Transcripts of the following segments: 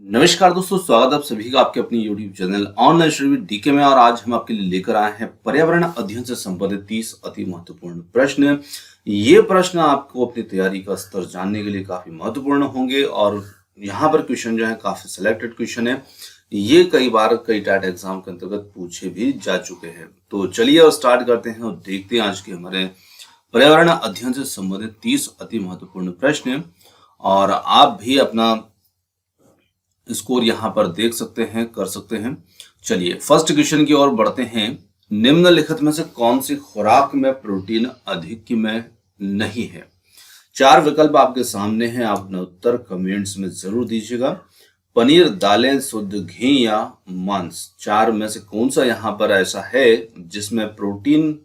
नमस्कार दोस्तों, स्वागत है आप सभी का आपके अपनी YouTube channel online study with DK में। और आज हम आपके लिए लेकर आए हैं पर्यावरण अध्ययन से संबंधित 30 अति महत्वपूर्ण प्रश्न। ये प्रश्न आपको अपनी तैयारी का स्तर जानने के लिए काफी महत्वपूर्ण होंगे और यहाँ पर क्वेश्चन जो है काफी सिलेक्टेड क्वेश्चन है। ये कई बार कई टाइट एग्जाम के अंतर्गत पूछे भी जा चुके हैं। तो चलिए और स्टार्ट करते हैं और देखते हैं आज के हमारे पर्यावरण अध्ययन से संबंधित 30 अति महत्वपूर्ण प्रश्न। और आप भी अपना स्कोर यहाँ पर देख सकते हैं, कर सकते हैं। चलिए फर्स्ट क्वेश्चन की ओर बढ़ते हैं। निम्नलिखित में से कौन सी खुराक में प्रोटीन अधिक में नहीं है? 4 विकल्प आपके सामने हैं, आप अपना उत्तर कमेंट्स में जरूर दीजिएगा। पनीर, दालें, शुद्ध घी या मांस, 4 में से कौन सा यहाँ पर ऐसा है जिसमें प्रोटीन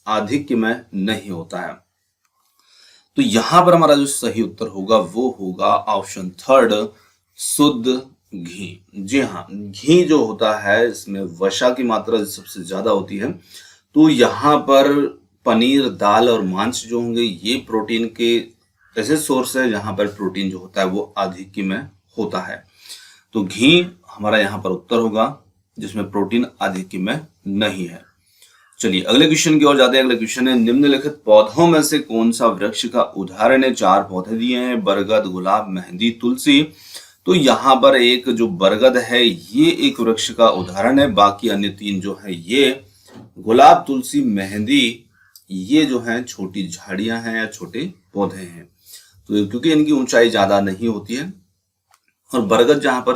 अधिक में नहीं होता है? तो यहाँ पर हमारा जो सही उत्तर होगा वो होगा ऑप्शन थर्ड, शुद्ध घी। जी हाँ, घी जो होता है इसमें वसा की मात्रा सबसे ज्यादा होती है। तो यहाँ पर पनीर, दाल और मांस जो होंगे ये प्रोटीन के ऐसे सोर्स है जहां पर प्रोटीन जो होता है वो अधिक में होता है। तो घी हमारा यहाँ पर उत्तर होगा जिसमें प्रोटीन अधिक में नहीं है। चलिए अगले क्वेश्चन की ओर जाते हैं। अगले क्वेश्चन है, निम्नलिखित पौधों में से कौन सा वृक्ष का उदाहरण है? 4 पौधे दिए हैं, बरगद, गुलाब, मेहंदी, तुलसी। तो यहाँ पर एक जो बरगद है ये एक वृक्ष का उदाहरण है। बाकी अन्य 3 जो है ये गुलाब, तुलसी, मेहंदी, ये जो है छोटी झाड़ियां हैं या छोटे पौधे हैं। तो क्योंकि इनकी ऊंचाई ज्यादा नहीं होती है और बरगद जहां पर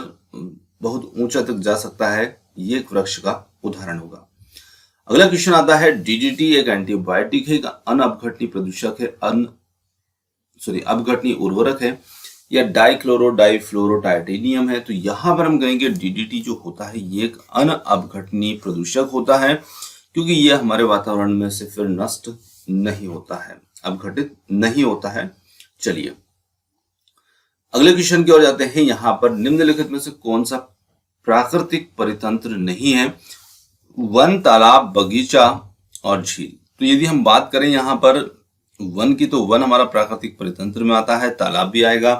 बहुत ऊंचा तक जा सकता है, ये एक वृक्ष का उदाहरण होगा। अगला क्वेश्चन आता है, डीडीटी एक एंटीबायोटिक है, अनअपघटनीय प्रदूषक है, अपघटनीय उर्वरक है या डाइक्लोरो डाइफ्लोरो टाइटेनियम है? तो यहां पर हम कहेंगे डीडीटी जो होता है ये एक अनअपघटनीय प्रदूषक होता है क्योंकि ये हमारे वातावरण में से फिर नष्ट नहीं होता है, अपघटित नहीं होता है। चलिए अगले क्वेश्चन की ओर जाते हैं। यहां पर निम्नलिखित में से कौन सा प्राकृतिक परितंत्र नहीं है? वन, तालाब, बगीचा और झील। तो यदि हम बात करें यहाँ पर वन की, तो वन हमारा प्राकृतिक परितंत्र में आता है, तालाब भी आएगा,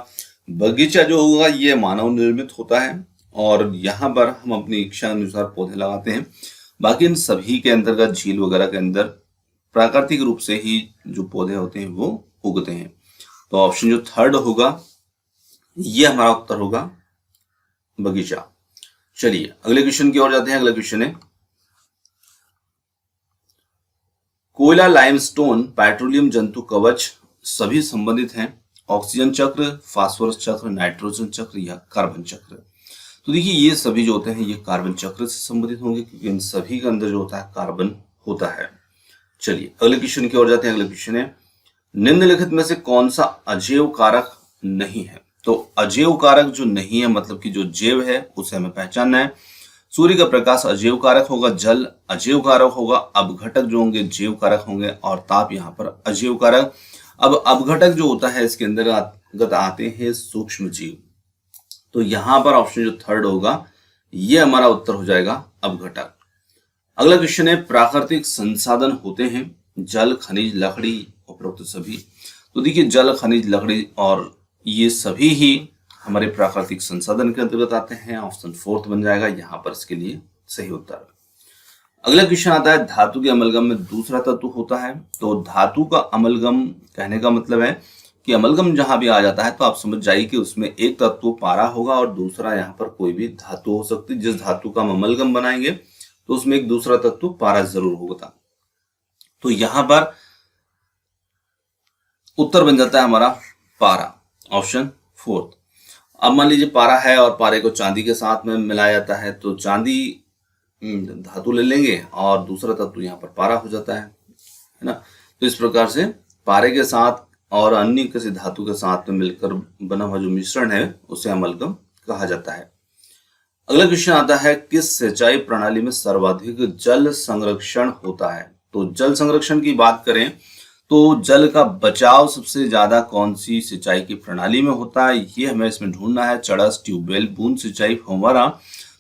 बगीचा जो होगा ये मानव निर्मित होता है और यहाँ पर हम अपनी इच्छा अनुसार पौधे लगाते हैं। बाकी इन सभी के अंतर्गत झील वगैरह के अंदर प्राकृतिक रूप से ही जो पौधे होते हैं वो उगते हैं। तो ऑप्शन जो थर्ड होगा ये हमारा उत्तर होगा बगीचा। चलिए अगले क्वेश्चन की ओर जाते हैं। अगला क्वेश्चन है, कोयला, लाइमस्टोन, पेट्रोलियम, जंतु कवच सभी संबंधित हैं। ऑक्सीजन चक्र, फास्फोरस चक्र, नाइट्रोजन चक्र या कार्बन चक्र। तो देखिए ये सभी जो होते हैं ये कार्बन चक्र से संबंधित होंगे क्योंकि इन सभी के अंदर जो होता है कार्बन होता है। चलिए अगले क्वेश्चन की ओर जाते हैं। अगले क्वेश्चन है, निम्नलिखित में से कौन सा अजैव कारक नहीं है? तो अजैव कारक जो नहीं है मतलब कि जो जैव है उसे हमें पहचानना है। सूर्य का प्रकाश अजैव कारक होगा, जल अजैव कारक होगा, अपघटक जो होंगे जैव कारक होंगे और ताप यहाँ पर अजैव कारक। अब अपघटक जो होता है इसके अंतर्गत आते हैं सूक्ष्म जीव। तो यहाँ पर ऑप्शन जो थर्ड होगा ये हमारा उत्तर हो जाएगा अपघटक। अगला क्वेश्चन है, प्राकृतिक संसाधन होते हैं जल, खनिज, लकड़ी, उपरोक्त सभी। तो देखिए जल, खनिज, लकड़ी और ये सभी ही हमारे प्राकृतिक संसाधन के अंतर्गत आते हैं। ऑप्शन फोर्थ बन जाएगा यहाँ पर इसके लिए सही उत्तर। अगला क्वेश्चन आता है, धातु के अमलगम में दूसरा तत्व होता है। तो धातु का अमलगम कहने का मतलब है कि अमलगम जहां भी आ जाता है तो आप समझ जाइए कि उसमें एक तत्व पारा होगा और दूसरा यहाँ पर कोई भी धातु हो सकती है। जिस धातु का हम अमलगम बनाएंगे तो उसमें एक दूसरा तत्व पारा जरूर होगा। तो यहाँ पर उत्तर बन जाता है हमारा पारा, ऑप्शन फोर्थ। अब मान लीजिए पारा है और पारे को चांदी के साथ में मिलाया जाता है तो चांदी धातु ले लेंगे और दूसरा तत्व यहाँ पर पारा हो जाता है ना। तो इस प्रकार से पारे के साथ और अन्य किसी धातु के साथ में मिलकर बना हुआ जो मिश्रण है उसे अमलगम कहा जाता है। अगला क्वेश्चन आता है, किस सिंचाई प्रणाली में सर्वाधिक जल संरक्षण होता है? तो जल संरक्षण की बात करें तो जल का बचाव सबसे ज्यादा कौन सी सिंचाई की प्रणाली में होता है? ये हमें इसमें ढूंढना है। चड़स, ट्यूबवेल, बूंद सिंचाई, फव्वारा।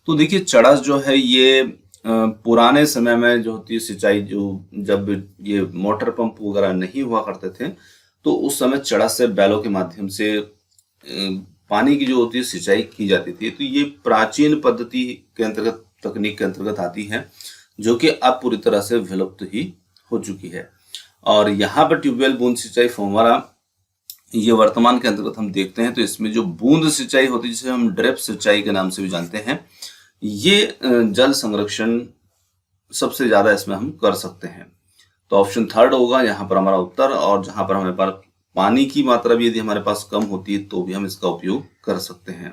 तो देखिए चड़स जो है ये पुराने समय में जो होती है सिंचाई, जो जब ये मोटर पंप वगैरह नहीं हुआ करते थे तो उस समय चड़स से बैलों के माध्यम से पानी की जो होती है सिंचाई की जाती थी। तो ये प्राचीन पद्धति के अंतर्गत, तकनीक के अंतर्गत आती है, जो कि अब पूरी तरह से विलुप्त ही हो चुकी है। और यहाँ पर ट्यूबवेल बूंद सिंचाई फव्वारा ये वर्तमान के अंतर्गत हम देखते हैं। तो इसमें जो बूंद सिंचाई होती है, जिसे हम ड्रिप सिंचाई के नाम से भी जानते हैं, ये जल संरक्षण सबसे ज्यादा इसमें हम कर सकते हैं। तो ऑप्शन थर्ड होगा यहाँ पर हमारा उत्तर। और जहां पर हमारे पास पानी की मात्रा भी यदि हमारे पास कम होती है तो भी हम इसका उपयोग कर सकते हैं।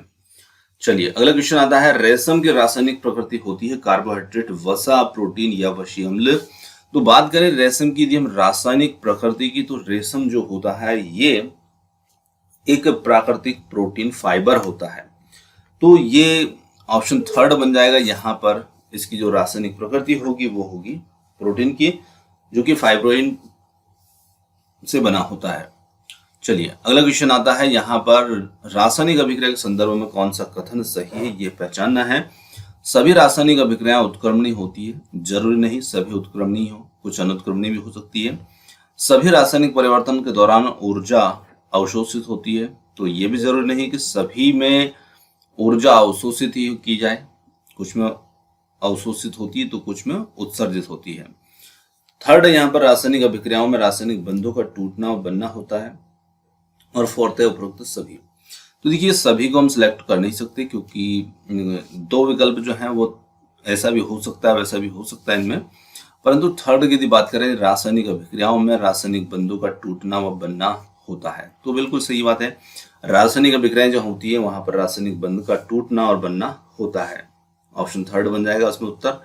चलिए अगला क्वेश्चन आता है, रेशम की रासायनिक प्रकृति होती है कार्बोहाइड्रेट, वसा, प्रोटीन या वशी अम्ल। तो बात करें रेशम की, यदि हम रासायनिक प्रकृति की, तो रेशम जो होता है ये एक प्राकृतिक प्रोटीन फाइबर होता है। तो ये ऑप्शन थर्ड बन जाएगा। यहाँ पर इसकी जो रासायनिक प्रकृति होगी वो होगी प्रोटीन की, जो कि फाइब्रोइन से बना होता है। चलिए अगला क्वेश्चन आता है, यहाँ पर रासायनिक अभिक्रिया के संदर्भ में कौन सा कथन सही है, ये पहचानना है। सभी रासायनिक अभिक्रियाएं उत्क्रमणीय होती है, जरूरी नहीं सभी उत्क्रमणीय हो, कुछ अनुत्क्रमणीय भी हो सकती है। सभी रासायनिक परिवर्तन के दौरान ऊर्जा अवशोषित होती है, तो ये भी जरूरी नहीं कि सभी में ऊर्जा अवशोषित ही की जाए, कुछ में अवशोषित होती है तो कुछ में उत्सर्जित होती है। थर्ड, यहाँ पर रासायनिक अभिक्रियाओं में रासायनिक बंधों का टूटना और बनना होता है। और फोर्थ है उपरोक्त सभी। तो देखिए सभी को हम सिलेक्ट कर नहीं सकते, क्योंकि दो विकल्प जो हैं वो ऐसा भी हो सकता है वैसा भी हो सकता है इनमें। परंतु थर्ड की यदि बात करें, रासायनिक अभिक्रियाओं में रासायनिक बंधों का टूटना व बनना होता है, तो बिल्कुल सही बात है। रासायनिक अभिक्रियाएं जो होती है वहां पर रासायनिक बंध का टूटना और बनना होता है। ऑप्शन थर्ड बन जाएगा उसमें उत्तर।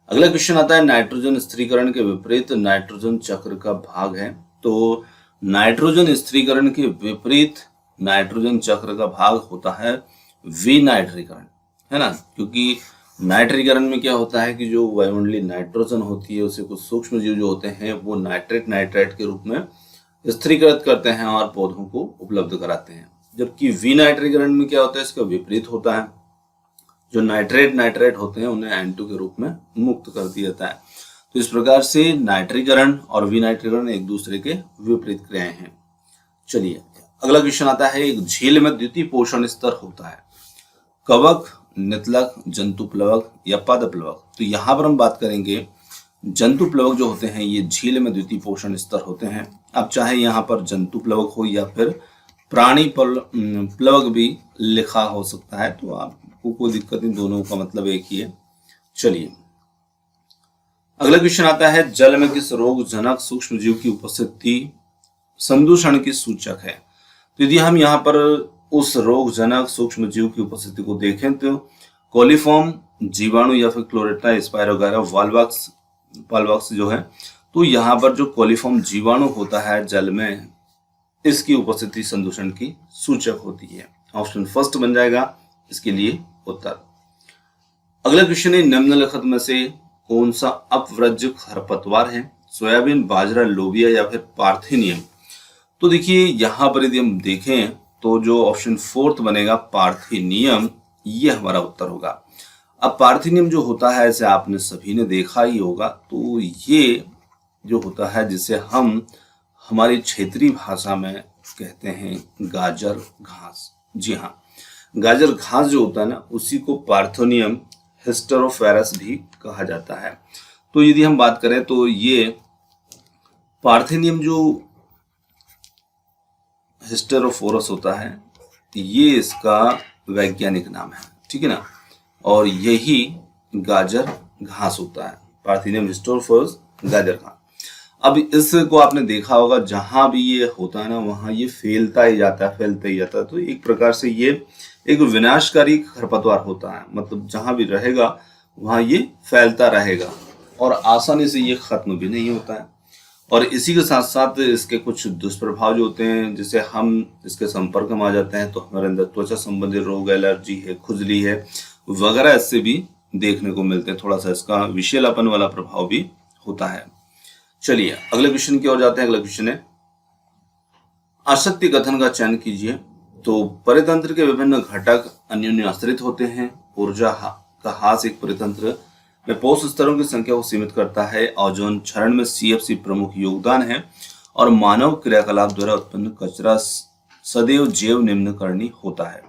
अगला क्वेश्चन आता है, नाइट्रोजन स्थिरीकरण के विपरीत नाइट्रोजन चक्र का भाग है। तो नाइट्रोजन स्थिरीकरण के विपरीत नाइट्रोजन चक्र का भाग होता है विनाइट्रीकरण, है ना। क्योंकि नाइट्रीकरण में क्या होता है कि जो वायुमंडलीय नाइट्रोजन होती है उसे कुछ सूक्ष्म जीव जो होते हैं वो नाइट्रेट नाइट्राइट के रूप में स्थिरीकृत करते हैं और पौधों को उपलब्ध कराते हैं। जबकि विनाइट्रीकरण में क्या होता है, इसका विपरीत होता है। जो नाइट्रेट नाइट्राइट होते हैं उन्हें N2 के रूप में मुक्त कर दिया जाता है। तो इस प्रकार से नाइट्रीकरण और विनाइट्रीकरण एक दूसरे के विपरीत क्रियाएं हैं। चलिए अगला क्वेश्चन आता है, एक झील में द्वितीय पोषण स्तर होता है, कवक, नितलक, जंतु प्लवक या पद प्लवक। तो यहाँ पर हम बात करेंगे जंतु प्लवक जो होते हैं ये झील में द्वितीय पोषण स्तर होते हैं। अब चाहे यहाँ पर जंतु प्लवक हो या फिर प्राणी प्लवक भी लिखा हो सकता है, तो आपको कोई दिक्कत नहीं, दोनों का मतलब एक ही है। चलिए अगला क्वेश्चन आता है, जल में किस रोगजनक सूक्ष्म जीव की उपस्थिति संदूषण की सूचक है। तो यदि हम यहाँ पर उस रोगजनक सूक्ष्म जीव की उपस्थिति को देखें तो कोलिफॉर्म जीवाणु या फिर क्लोरेटा स्पायरोगारा वाल्वॉक्स जो है, तो यहाँ पर जो कोलिफॉर्म जीवाणु होता है जल में, इसकी उपस्थिति संदूषण की सूचक होती है। ऑप्शन फर्स्ट बन जाएगा इसके लिए उत्तर। अगला क्वेश्चन है, निम्नलिखित में से कौन सा अपव्रज खरपतवार है, सोयाबीन, बाजरा, लोबिया या फिर पार्थिनियम। तो देखिए यहाँ पर यदि हम देखें तो जो ऑप्शन फोर्थ बनेगा पार्थिनियम, ये हमारा उत्तर होगा। अब पार्थिनियम जो होता है ऐसे आपने सभी ने देखा ही होगा, तो ये जो होता है जिसे हम हमारी क्षेत्रीय भाषा में कहते हैं गाजर घास। जी हाँ, गाजर घास जो होता है ना, उसी को पार्थोनियम हिस्टेरोफेरस भी कहा जाता है। तो यदि हम बात करें तो ये पार्थिनियम जो हिस्टेरोफोरस होता है, ये इसका वैज्ञानिक नाम है, ठीक है ना। और यही गाजर घास होता है, पार्थिनियम हिस्टेरोफोरस गाजर घास। अब इसको आपने देखा होगा, जहां भी ये होता है ना वहां ये फैलता ही जाता है। तो एक प्रकार से ये एक विनाशकारी खरपतवार होता है, मतलब जहां भी रहेगा वहां ये फैलता रहेगा और आसानी से ये खत्म भी नहीं होता है। और इसी के साथ साथ इसके कुछ दुष्प्रभाव जो होते हैं, जैसे हम इसके संपर्क में आ जाते हैं तो हमारे अंदर त्वचा संबंधी रोग, एलर्जी है, खुजली है वगैरह इससे भी देखने को मिलते हैं। थोड़ा सा इसका विषैलापन वाला प्रभाव भी होता है। चलिए अगले क्वेश्चन की ओर जाते हैं। अगला क्वेश्चन है, असत्य कथन का चयन कीजिए। तो परितंत्र के विभिन्न घटक अन्योन्य आश्रित होते हैं। ऊर्जा का हास एक परितंत्र में पोष स्तरों की संख्या को सीमित करता है। ओजोन क्षरण में CFC प्रमुख योगदान है और मानव क्रियाकलाप द्वारा उत्पन्न कचरा सदैव जैव निम्नकर्णी होता है।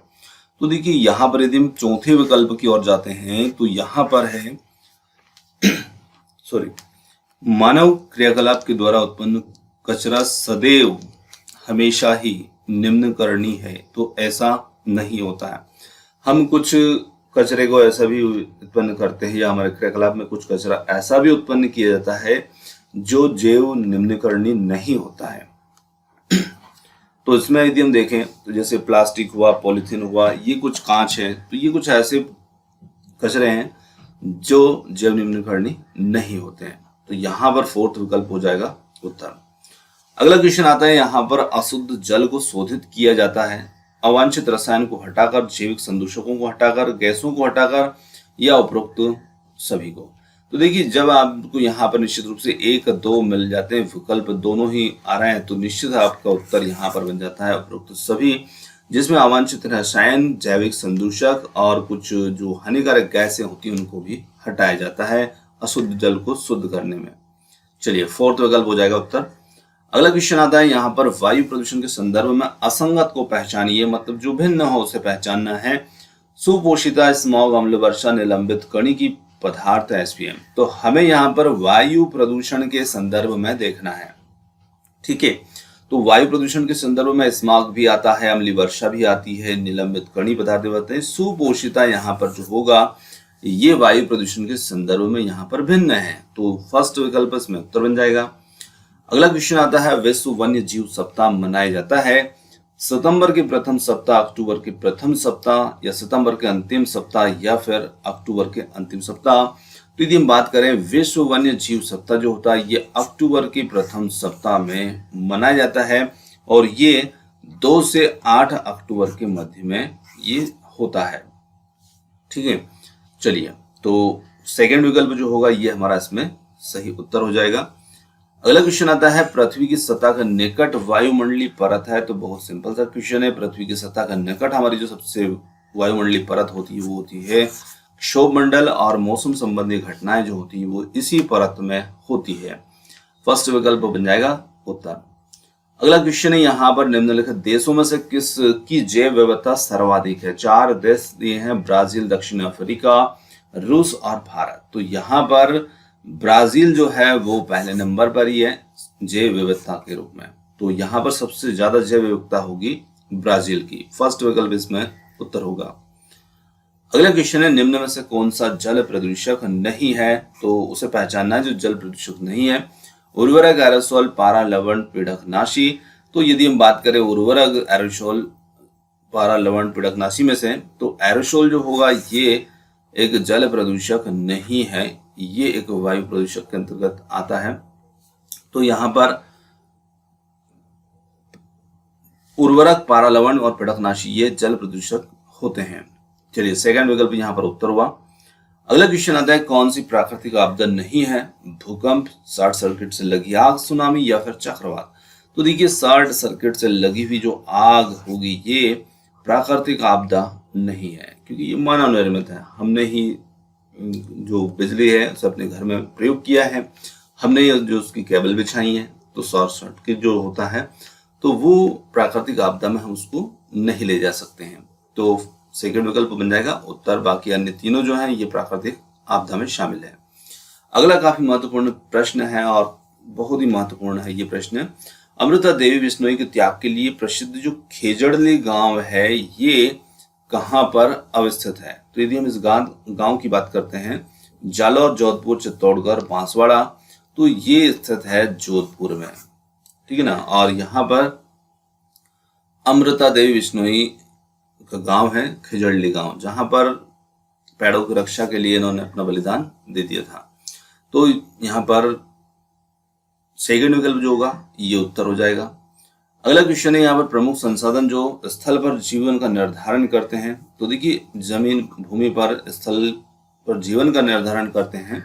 तो देखिए यहाँ पर यदि हम चौथे विकल्प की ओर जाते हैं तो यहाँ पर है सॉरी, मानव क्रियाकलाप के द्वारा उत्पन्न कचरा सदैव हमेशा ही निम्नकर्णी है। तो ऐसा नहीं होता है। हम कुछ कचरे को ऐसा भी उत्पन्न करते हैं या हमारे क्रियाकलाप में कुछ कचरा ऐसा भी उत्पन्न किया जाता है जो जैव निम्नकर्णी नहीं होता है। तो इसमें यदि हम देखें तो जैसे प्लास्टिक हुआ, पॉलीथीन हुआ, ये कुछ कांच है, तो ये कुछ ऐसे कचरे हैं जो जैव निम्नकर्णी नहीं होते हैं। तो यहाँ पर फोर्थ विकल्प हो जाएगा उत्तर। अगला क्वेश्चन आता है, यहाँ पर अशुद्ध जल को शोधित किया जाता है अवांछित रसायन को हटाकर, जैविक संदूषकों को हटाकर, गैसों को हटाकर, या उपरोक्त सभी को। तो देखिए जब आपको यहाँ पर निश्चित रूप से 1 2 मिल जाते हैं, विकल्प दोनों ही आ रहे हैं, तो निश्चित आपका उत्तर यहाँ पर बन जाता है उपरोक्त सभी, जिसमें अवांछित रसायन, जैविक संदूषक और कुछ जो हानिकारक गैसें होती हैं उनको भी हटाया जाता है अशुद्ध जल को शुद्ध करने में। चलिए फोर्थ विकल्प हो जाएगा उत्तर। अगला क्वेश्चन आता है, यहाँ पर वायु प्रदूषण के संदर्भ में असंगत को पहचानिए, मतलब जो भिन्न हो उसे पहचानना है। सुपोषिता, स्मॉग, अम्ल वर्षा, निलंबित कणिकी पदार्थ, एसपीएम। तो हमें यहाँ पर वायु प्रदूषण के संदर्भ में देखना है, ठीक है। तो वायु प्रदूषण के संदर्भ में स्मॉग भी आता है, अम्लीय वर्षा भी आती है, निलंबित कणिक पदार्थ भी आते हैं। सुपोषिता यहाँ पर जो होगा ये वायु प्रदूषण के संदर्भ में यहाँ पर भिन्न है। तो फर्स्ट विकल्प इसमें उत्तर बन जाएगा। अगला क्वेश्चन आता है, विश्व वन्य जीव सप्ताह मनाया जाता है सितंबर के प्रथम सप्ताह, अक्टूबर के प्रथम सप्ताह, या सितंबर के अंतिम सप्ताह, या फिर अक्टूबर के अंतिम सप्ताह। तो यदि हम बात करें विश्व वन्य जीव सप्ताह जो होता है ये अक्टूबर के प्रथम सप्ताह में मनाया जाता है और ये 2 से 8 अक्टूबर के मध्य में ये होता है, ठीक है। चलिए तो सेकंड विकल्प जो होगा ये हमारा इसमें सही उत्तर हो जाएगा। अगला क्वेश्चन आता है, पृथ्वी की सतह का निकट वायुमंडलीय परत है। तो बहुत सिंपल सा क्वेश्चन है, पृथ्वी की सतह का निकट हमारी जो सबसे वायुमंडलीय परत होती है वो होती है क्षोभ मंडल, और मौसम संबंधी घटनाएं जो होती है वो इसी परत में होती है। फर्स्ट विकल्प बन जाएगा उत्तर। अगला क्वेश्चन है, यहाँ पर निम्नलिखित देशों में से किस की जैव विविधता सर्वाधिक है। 4 देश दिए हैं, ब्राजील, दक्षिण अफ्रीका, रूस और भारत। तो यहाँ पर ब्राजील जो है वो पहले नंबर पर ही है जैव विविधता के रूप में। तो यहाँ पर सबसे ज्यादा जैव विविधता होगी ब्राजील की। फर्स्ट विकल्प इसमें उत्तर होगा। अगला क्वेश्चन है, निम्न में से कौन सा जल प्रदूषक नहीं है। तो उसे पहचानना है जो जल प्रदूषक नहीं है। उर्वरक, एरोसोल, पारा, लवण, पीड़कनाशी। तो यदि हम बात करें उर्वरक, एरोसोल, पारा, लवण, पीड़कनाशी में से, तो एरोसोल जो होगा ये एक जल प्रदूषक नहीं है, ये एक वायु प्रदूषक के अंतर्गत आता है। तो यहाँ पर उर्वरक, पारा, लवण और पीड़कनाशी ये जल प्रदूषक होते हैं। चलिए सेकंड विकल्प यहाँ पर उत्तर हुआ। अगला क्वेश्चन आता है, कौन सी प्राकृतिक आपदा नहीं है। भूकंप, शॉर्ट सर्किट से लगी आग, सुनामी, या फिर चक्रवात। तो देखिए शॉर्ट सर्किट से लगी हुई जो आग होगी ये प्राकृतिक आपदा नहीं है, क्योंकि ये मानव निर्मित है। हमने ही जो बिजली है उसे अपने घर में प्रयोग किया है, हमने जो उसकी केबल बिछाई है। तो शॉर्ट सर्किट जो होता है तो वो प्राकृतिक आपदा में हम उसको नहीं ले जा सकते हैं। तो सेकंड विकल्प बन जाएगा उत्तर। बाकी अन्य तीनों जो हैं ये प्राकृतिक आपदा में शामिल है। अगला काफी महत्वपूर्ण प्रश्न है और बहुत ही महत्वपूर्ण है ये प्रश्न। अमृता देवी बिश्नोई के त्याग के लिए प्रसिद्ध जो खेजड़ली गांव है ये कहां पर अवस्थित है। तो यदि हम इस गांव की बात करते हैं, जालौर, जोधपुर, चित्तौड़गढ़, बांसवाड़ा, तो ये स्थित है जोधपुर में, ठीक है ना। और यहाँ पर अमृता देवी बिश्नोई का गांव है खेजड़ली गांव, जहां पर पेड़ों की रक्षा के लिए इन्होंने अपना बलिदान दे दिया था। तो यहाँ पर सेकंड विकल्प जो होगा ये उत्तर हो जाएगा। अगला क्वेश्चन है, यहाँ पर प्रमुख संसाधन जो स्थल पर जीवन का निर्धारण करते हैं। तो देखिए जमीन, भूमि पर, स्थल पर जीवन का निर्धारण करते हैं।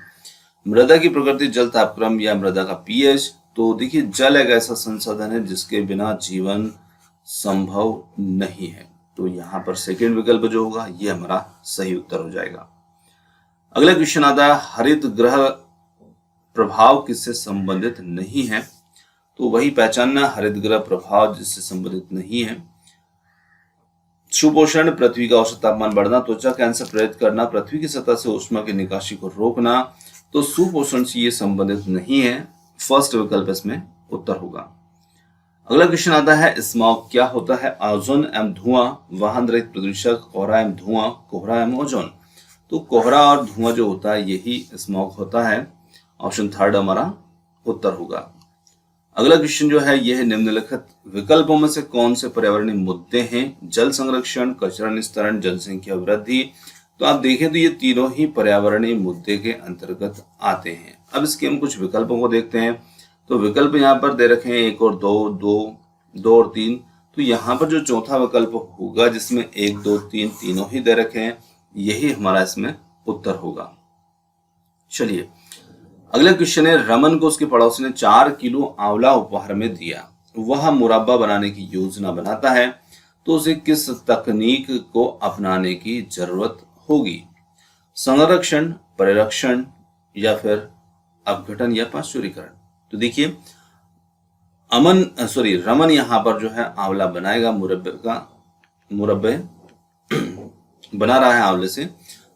मृदा की प्रकृति, जल तापक्रम, या मृदा का पीएच। तो देखिए जल एक ऐसा संसाधन है जिसके बिना जीवन संभव नहीं है। तो यहाँ पर सेकंड विकल्प जो होगा ये हमारा सही उत्तर हो जाएगा। अगला क्वेश्चन आता है, हरित गृह प्रभाव किससे संबंधित नहीं है। तो वही पहचानना, हरित गृह प्रभाव जिससे संबंधित नहीं है। सुपोषण, पृथ्वी का औसत तापमान बढ़ना, त्वचा कैंसर प्रेरित करना, पृथ्वी की सतह से ऊष्मा की निकासी को रोकना। तो सुपोषण से ये संबंधित नहीं है, फर्स्ट विकल्प इसमें उत्तर होगा। अगला क्वेश्चन आता है, स्मॉग क्या होता है? ओजोन एवं धुआं, वाहन रहित प्रदूषक, कोहरा एवं धुआं, कोहरा एवं ओजोन। तो कोहरा और धुआं जो होता है यही स्मॉग होता है। ऑप्शन थर्ड हमारा उत्तर होगा। अगला क्वेश्चन जो है यह निम्नलिखित विकल्पों में से कौन से पर्यावरणीय मुद्दे हैं? जल संरक्षण, कचरा निस्तारण, जनसंख्या वृद्धि। तो आप देखें तो ये तीनों ही पर्यावरणीय मुद्दे के अंतर्गत आते हैं। अब इसके हम कुछ विकल्पों को देखते हैं। तो विकल्प यहाँ पर दे रखे हैं 1 और 2 और 3। तो यहाँ पर जो चौथा विकल्प होगा जिसमें 1, 2, 3 तीनों ही दे रखे हैं, यही हमारा इसमें उत्तर होगा। चलिए अगला क्वेश्चन है, रमन को उसके पड़ोसी ने 4 किलो आंवला उपहार में दिया। वह मुरब्बा बनाने की योजना बनाता है, तो उसे किस तकनीक को अपनाने की जरूरत होगी? संरक्षण, परिरक्षण या फिर अपघटन या पाश्चुरीकरण। तो देखिए रमन यहाँ पर जो है आंवला बनाएगा, मुरब्बे बना रहा है आंवले से,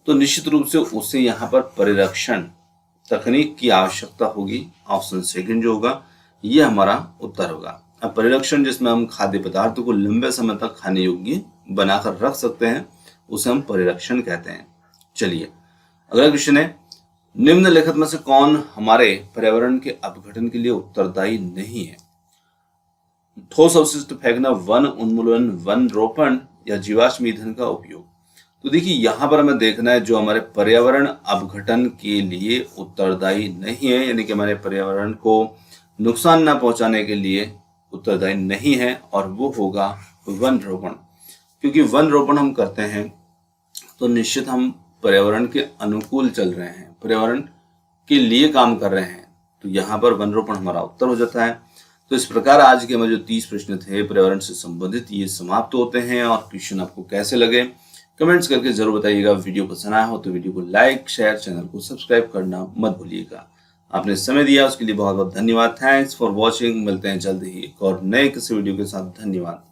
तो निश्चित रूप से उसे यहाँ पर परिरक्षण तकनीक की आवश्यकता होगी। ऑप्शन सेकंड जो होगा ये हमारा उत्तर होगा। अब परिरक्षण जिसमें हम खाद्य पदार्थों को लंबे समय तक खाने योग्य बनाकर रख सकते हैं, उसे हम परिरक्षण कहते हैं। चलिए अगला क्वेश्चन है, निम्नलिखित में से कौन हमारे पर्यावरण के अपघटन के लिए उत्तरदायी नहीं है? ठोस अवशिष्ट फेंकना, वन उन्मूलन, वन रोपण या जीवाश्म ईंधन का उपयोग। तो देखिए यहाँ पर हमें देखना है जो हमारे पर्यावरण अपघटन के लिए उत्तरदायी नहीं है, यानी कि हमारे पर्यावरण को नुकसान न पहुंचाने के लिए उत्तरदायी नहीं है, और वो होगा वन रोपण। क्योंकि वन रोपण हम करते हैं तो निश्चित हम पर्यावरण के अनुकूल चल रहे हैं, पर्यावरण के लिए काम कर रहे हैं, तो यहाँ पर वन रोपण हमारा उत्तर हो जाता है। तो इस प्रकार आज के हमारे जो 30 प्रश्न थे पर्यावरण से संबंधित ये समाप्त होते हैं। और क्वेश्चन आपको कैसे लगे कमेंट्स करके जरूर बताइएगा। वीडियो पसंद आया हो तो वीडियो को लाइक, शेयर, चैनल को सब्सक्राइब करना मत भूलिएगा। आपने समय दिया उसके लिए बहुत बहुत धन्यवाद। Thanks for watching. मिलते हैं जल्द ही एक और नए किसी वीडियो के साथ। धन्यवाद।